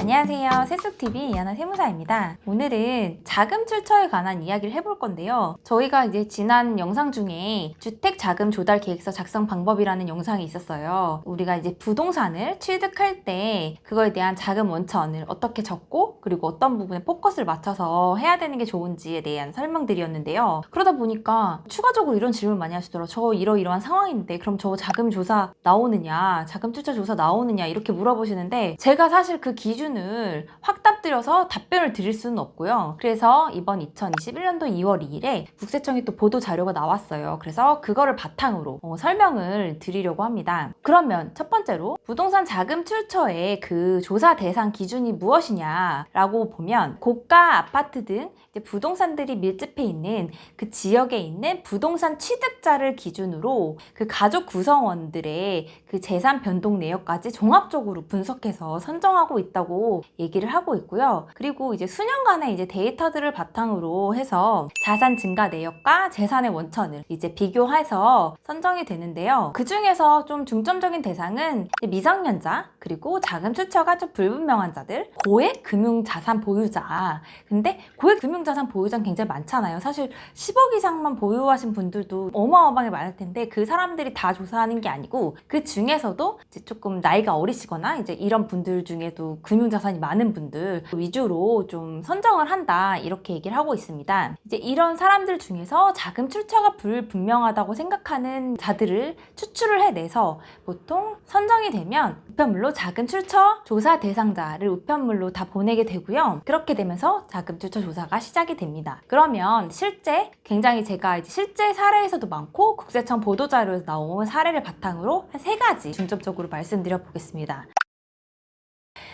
안녕하세요. 세숙TV 이하나 세무사입니다. 오늘은 자금 출처에 관한 이야기를 해볼 건데요. 저희가 이제 지난 영상 중에 주택자금 조달 계획서 작성 방법이라는 영상이 있었어요. 우리가 이제 부동산을 취득할 때 그거에 대한 자금 원천을 어떻게 적고 그리고 어떤 부분에 포커스를 맞춰서 해야 되는 게 좋은지에 대한 설명들이었는데요. 그러다 보니까 추가적으로 이런 질문 많이 하시더라고요. 저 이러이러한 상황인데 그럼 저 자금 조사 나오느냐, 자금 출처 조사 나오느냐 이렇게 물어보시는데 제가 사실 그 기준을 확답드려서 답변을 드릴 수는 없고요. 그래서 이번 2021년도 2월 2일에 국세청에 또 보도 자료가 나왔어요. 그래서 그거를 바탕으로 설명을 드리려고 합니다. 그러면 첫 번째로 부동산 자금 출처의 그 조사 대상 기준이 무엇이냐라고 보면 고가 아파트 등 이제 부동산들이 밀집해 있는 그 지역에 있는 부동산 취득자를 기준으로 그 가족 구성원들의 그 재산 변동 내역까지 종합적으로 분석해서 선정하고 있다고 얘기를 하고 있고요. 그리고 이제 수년간의 이제 데이터들을 바탕으로 해서 자산 증가 내역과 재산의 원천을 이제 비교해서 선정이 되는데요. 그 중에서 좀 중점적인 대상은 미성년자, 그리고 자금 출처가 좀 불분명한 자들, 고액 금융 자산 보유자. 근데 고액 금융 자산 보유자는 굉장히 많잖아요. 사실 10억 이상만 보유하신 분들도 어마어마하게 많을 텐데 그 사람들이 다 조사하는 게 아니고 그 중에서도 이제 조금 나이가 어리시거나 이제 이런 분들 중에도 금융 자산이 많은 분들 위주로 좀 선정을 한다 이렇게 얘기를 하고 있습니다. 이제 이런 사람들 중에서 자금 출처가 불분명하다고 생각하는 자들을 추출을 해내서 보통 선정이 되면 우편물로 자금 출처 조사 대상자를 우편물로 다 보내게 되고요. 그렇게 되면서 자금 출처 조사가 시작이 됩니다. 그러면 실제 굉장히 제가 이제 실제 사례에서도 많고 국세청 보도자료에서 나온 사례를 바탕으로 한 3가지 중점적으로 말씀드려 보겠습니다.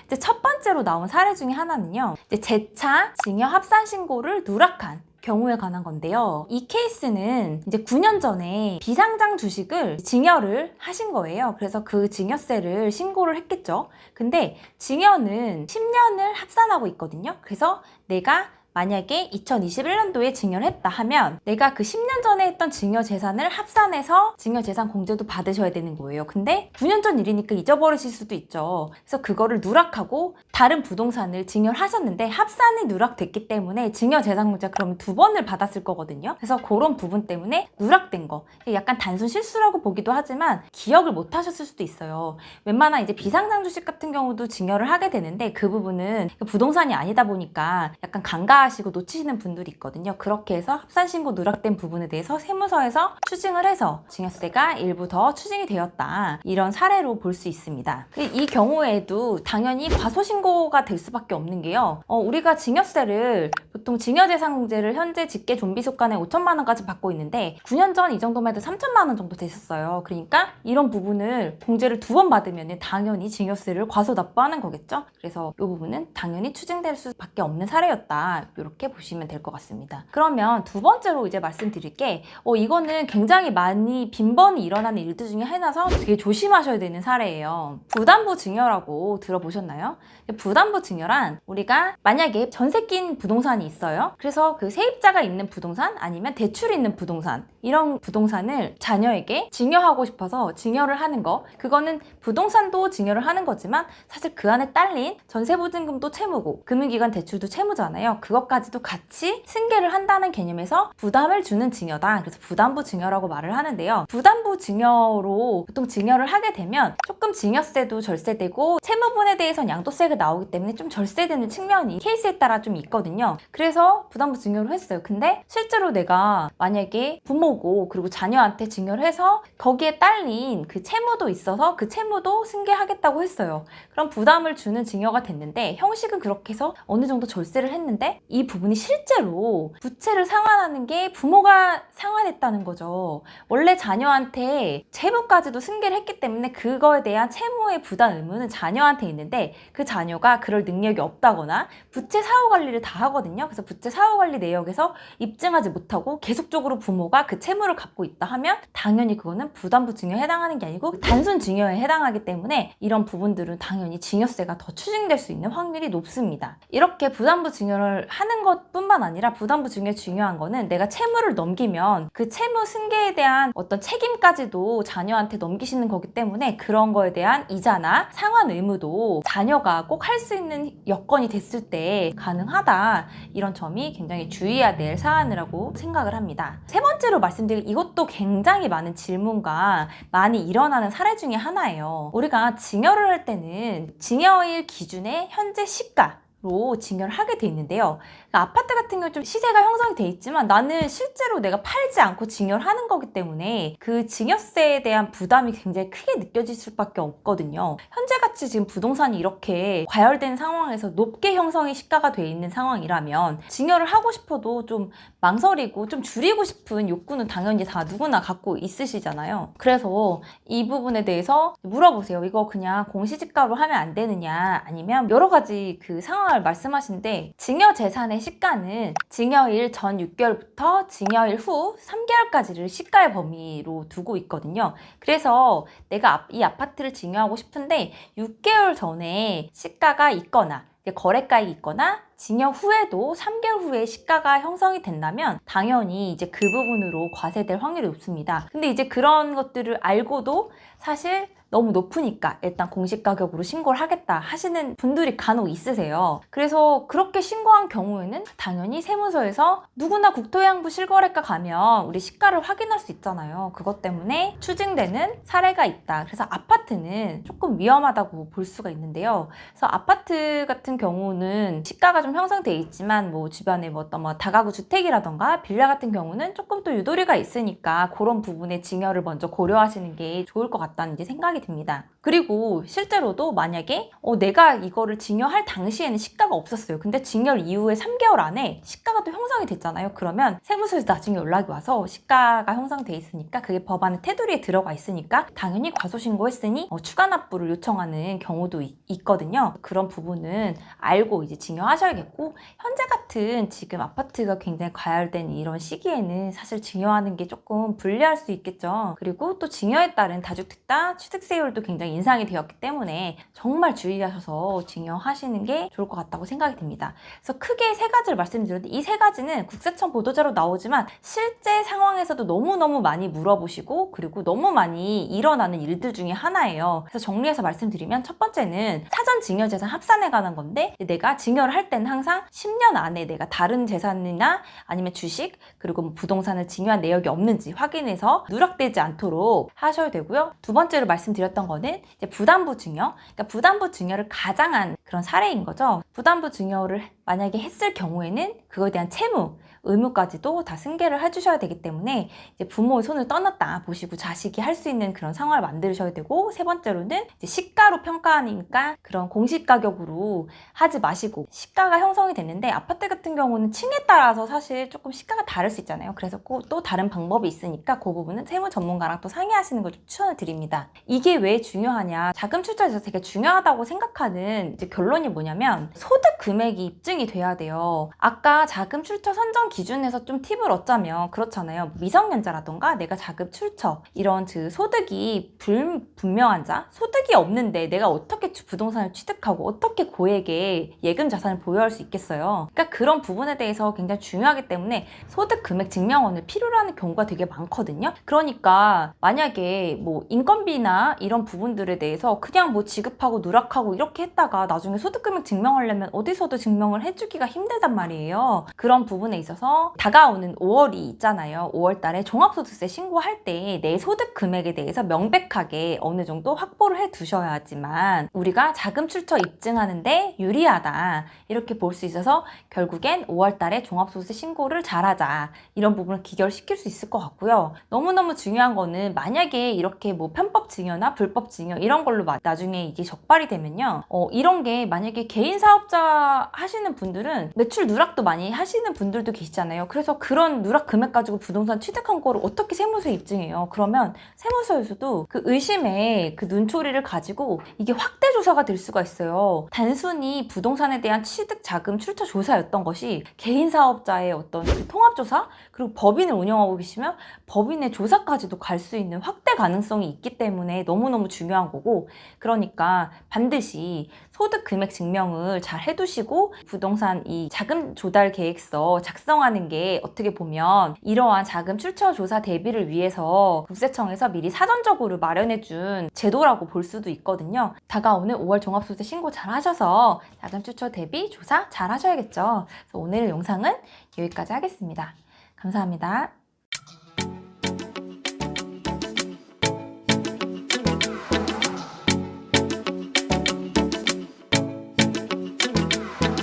이제 첫 번째로 나온 사례 중에 하나는요. 이제 재차 증여 합산 신고를 누락한 경우에 관한 건데요. 이 케이스는 이제 9년 전에 비상장 주식을 증여를 하신 거예요. 그래서 그 증여세를 신고를 했겠죠. 근데 증여는 10년을 합산하고 있거든요. 그래서 내가 만약에 2021년도에 증여를 했다 하면 내가 그 10년 전에 했던 증여 재산을 합산해서 증여 재산 공제도 받으셔야 되는 거예요. 근데 9년 전 일이니까 잊어버리실 수도 있죠. 그래서 그거를 누락하고 다른 부동산을 증여를 하셨는데 합산이 누락됐기 때문에 증여 재산 공제 그러면 2번을 받았을 거거든요. 그래서 그런 부분 때문에 누락된 거 약간 단순 실수라고 보기도 하지만 기억을 못 하셨을 수도 있어요. 웬만한 이제 비상장 주식 같은 경우도 증여를 하게 되는데 그 부분은 부동산이 아니다 보니까 약간 하시고 놓치시는 분들이 있거든요. 그렇게 해서 합산신고 누락된 부분에 대해서 세무서에서 추징을 해서 증여세가 일부 더 추징이 되었다. 이런 사례로 볼 수 있습니다. 이 경우에도 당연히 과소신고가 될 수밖에 없는 게요. 우리가 증여세를 보통 증여재산공제를 현재 직계 존비속간에 5천만 원까지 받고 있는데 9년 전 이 정도만 해도 3천만 원 정도 됐었어요. 그러니까 이런 부분을 공제를 2번 받으면 당연히 증여세를 과소 납부하는 거겠죠. 그래서 이 부분은 당연히 추징될 수밖에 없는 사례였다. 이렇게 보시면 될 것 같습니다. 그러면 두 번째로 이제 말씀드릴 게 이거는 굉장히 많이 빈번히 일어나는 일들 중에 하나라서 되게 조심하셔야 되는 사례예요. 부담부 증여라고 들어보셨나요? 부담부 증여란 우리가 만약에 전세 낀 부동산이 있어요. 그래서 그 세입자가 있는 부동산 아니면 대출이 있는 부동산 이런 부동산을 자녀에게 증여하고 싶어서 증여를 하는 거 그거는 부동산도 증여를 하는 거지만 사실 그 안에 딸린 전세보증금도 채무고 금융기관 대출도 채무잖아요. 그것까지도 같이 승계를 한다는 개념에서 부담을 주는 증여다. 그래서 부담부 증여라고 말을 하는데요. 부담부 증여로 보통 증여를 하게 되면 조금 증여세도 절세되고 채무분에 대해서는 양도세가 나오기 때문에 좀 절세되는 측면이 케이스에 따라 좀 있거든요. 그래서 부담부 증여를 했어요. 근데 실제로 내가 만약에 부모고 그리고 자녀한테 증여를 해서 거기에 딸린 그 채무도 있어서 그 채무도 승계하겠다고 했어요. 그럼 부담을 주는 증여가 됐는데 형식은 그렇게 해서 어느 정도 절세를 했는데 이 부분이 실제로 부채를 상환하는 게 부모가 상환했다는 거죠. 원래 자녀한테 채무까지도 승계를 했기 때문에 그거에 대한 채무의 부담 의무는 자녀한테 있는데 그 자녀가 그럴 능력이 없다거나 부채 사후 관리를 다 하거든요. 그래서 부채 사후 관리 내역에서 입증하지 못하고 계속적으로 부모가 그 채무를 갚고 있다 하면 당연히 그거는 부담부 증여에 해당하는 게 아니고 단순 증여에 해당하기 때문에 이런 부분들은 당연히 증여세가 더 추징될 수 있는 확률이 높습니다. 이렇게 부담부 증여를 하는 것뿐만 아니라 부담부 중에 중요한 거는 내가 채무를 넘기면 그 채무 승계에 대한 어떤 책임까지도 자녀한테 넘기시는 거기 때문에 그런 거에 대한 이자나 상환 의무도 자녀가 꼭 할 수 있는 여건이 됐을 때 가능하다. 이런 점이 굉장히 주의해야 될 사안이라고 생각을 합니다. 세 번째로 말씀드릴 이것도 굉장히 많은 질문과 많이 일어나는 사례 중에 하나예요. 우리가 증여를 할 때는 증여일 기준의 현재 시가로 증여를 하게 돼 있는데요. 그러니까 아파트 같은 경우 좀 시세가 형성이 돼 있지만 나는 실제로 내가 팔지 않고 증여를 하는 거기 때문에 그 증여세에 대한 부담이 굉장히 크게 느껴질 수밖에 없거든요. 현재 같이 지금 부동산이 이렇게 과열된 상황에서 높게 형성이 시가가 돼 있는 상황이라면 증여를 하고 싶어도 좀 망설이고 좀 줄이고 싶은 욕구는 당연히 다 누구나 갖고 있으시잖아요. 그래서 이 부분에 대해서 물어보세요. 이거 그냥 공시지가로 하면 안 되느냐, 아니면 여러 가지 그 상황을 말씀하신데, 증여 재산의 시가는 증여일 전 6개월부터 증여일 후 3개월까지를 시가의 범위로 두고 있거든요. 그래서 내가 이 아파트를 증여하고 싶은데 6개월 전에 시가가 있거나 거래가액이 있거나 증여 후에도 3개월 후에 시가가 형성이 된다면 당연히 이제 그 부분으로 과세될 확률이 높습니다. 근데 이제 그런 것들을 알고도 사실 너무 높으니까 일단 공시가격으로 신고를 하겠다 하시는 분들이 간혹 있으세요. 그래서 그렇게 신고한 경우에는 당연히 세무서에서 누구나 국토해양부 실거래가 가면 우리 시가를 확인할 수 있잖아요. 그것 때문에 추징되는 사례가 있다. 그래서 아파트는 조금 위험하다고 볼 수가 있는데요. 그래서 아파트 같은 경우는 시가가 좀 형성돼 있지만 뭐 주변에 뭐 어떤 뭐 다가구 주택이라던가 빌라 같은 경우는 조금 또 유도리가 있으니까 그런 부분에 증여를 먼저 고려하시는 게 좋을 것 같다는 이제 생각이 듭니다. 그리고 실제로도 만약에 내가 이거를 증여할 당시에는 시가가 없었어요. 근데 증여 이후에 3개월 안에 시가가 또 형성이 됐잖아요. 그러면 세무서에서 나중에 연락이 와서 시가가 형성돼 있으니까 그게 법안의 테두리에 들어가 있으니까 당연히 과소신고했으니 추가 납부를 요청하는 경우도 있거든요. 그런 부분은 알고 이제 증여하셔야겠고, 현재 같은 지금 아파트가 굉장히 과열된 이런 시기에는 사실 증여하는 게 조금 불리할 수 있겠죠. 그리고 또 증여에 따른 다주택자 취득세율도 굉장히 인상이 되었기 때문에 정말 주의하셔서 증여하시는 게 좋을 것 같다고 생각이 듭니다. 그래서 크게 세 가지를 말씀드렸는데 이 세 가지는 국세청 보도자료 나오지만 실제 상황에서도 너무너무 많이 물어보시고 그리고 너무 많이 일어나는 일들 중에 하나예요. 그래서 정리해서 말씀드리면 첫 번째는 사전 증여재산 합산에 관한 건데, 내가 증여를 할 때는 항상 10년 안에 내가 다른 재산이나 아니면 주식 그리고 뭐 부동산을 증여한 내역이 없는지 확인해서 누락되지 않도록 하셔야 되고요. 두 번째로 말씀드렸던 거는 이제 부담부 증여, 그러니까 부담부 증여를 가장한 그런 사례인 거죠. 부담부 증여를 만약에 했을 경우에는 그거에 대한 채무, 의무까지도 다 승계를 해주셔야 되기 때문에 이제 부모의 손을 떠났다 보시고 자식이 할 수 있는 그런 상황을 만드셔야 되고, 세 번째로는 이제 시가로 평가하니까 그런 공시가격으로 하지 마시고, 시가가 형성이 됐는데 아파트 같은 경우는 층에 따라서 사실 조금 시가가 다를 수 있잖아요. 그래서 또 다른 방법이 있으니까 그 부분은 세무 전문가랑 또 상의하시는 걸 좀 추천을 드립니다. 이게 왜 중요하냐, 자금 출처에서 되게 중요하다고 생각하는 이제 결론이 뭐냐면 소득 금액이 입증이 돼야 돼요. 아까 자금 출처 선정 기준에서 좀 팁을 얻자면 그렇잖아요. 미성년자라던가 내가 자금 출처 이런 소득이 불분명한 자, 소득이 없는데 내가 어떻게 부동산을 취득하고 어떻게 고액의 예금 자산을 보유할 수 있겠어요. 그러니까 그런 부분에 대해서 굉장히 중요하기 때문에 소득 금액 증명원을 필요로 하는 경우가 되게 많거든요. 그러니까 만약에 뭐 인건비나 이런 부분들에 대해서 그냥 뭐 지급하고 누락하고 이렇게 했다가 나중에 소득 금액 증명하려면 어디서도 증명을 해주기가 힘들단 말이에요. 그런 부분에 있어서 다가오는 5월이 있잖아요. 5월 달에 종합소득세 신고할 때 내 소득 금액에 대해서 명백하게 어느 정도 확보를 해 두셔야지만 우리가 자금 출처 입증하는데 유리하다 이렇게 볼 수 있어서 결국엔 5월 달에 종합소득세 신고를 잘하자, 이런 부분을 기결시킬 수 있을 것 같고요. 너무너무 중요한 거는 만약에 이렇게 뭐 편법 증여나 불법 증여 이런 걸로 나중에 이게 적발이 되면요, 이런 게 만약에 개인 사업자 하시는 분들은 매출 누락도 많이 하시는 분들도 계시잖아요. 그래서 그런 누락 금액 가지고 부동산 취득한 거를 어떻게 세무서에 입증해요? 그러면 세무서에서도 그 의심의 그 눈초리를 가지고 이게 확대 조사가 될 수가 있어요. 단순히 부동산에 대한 취득 자금 출처 조사였던 것이 개인 사업자의 어떤 그 통합 조사, 그리고 법인을 운영하고 계시면 법인의 조사까지도 갈 수 있는 확대 가능성이 있기 때문에 너무너무 중요한 거고, 그러니까 반드시 소득 금액 증명을 잘 해두시고 부동산 이 자금 조달 계획서 작성하는 게 어떻게 보면 이러한 자금 출처 조사 대비를 위해서 국세청에서 미리 사전적으로 마련해준 제도라고 볼 수도 있거든요. 다가오는 5월 종합소득세 신고 잘 하셔서 자금 출처 대비 조사 잘 하셔야겠죠. 그래서 오늘 영상은 여기까지 하겠습니다. 감사합니다.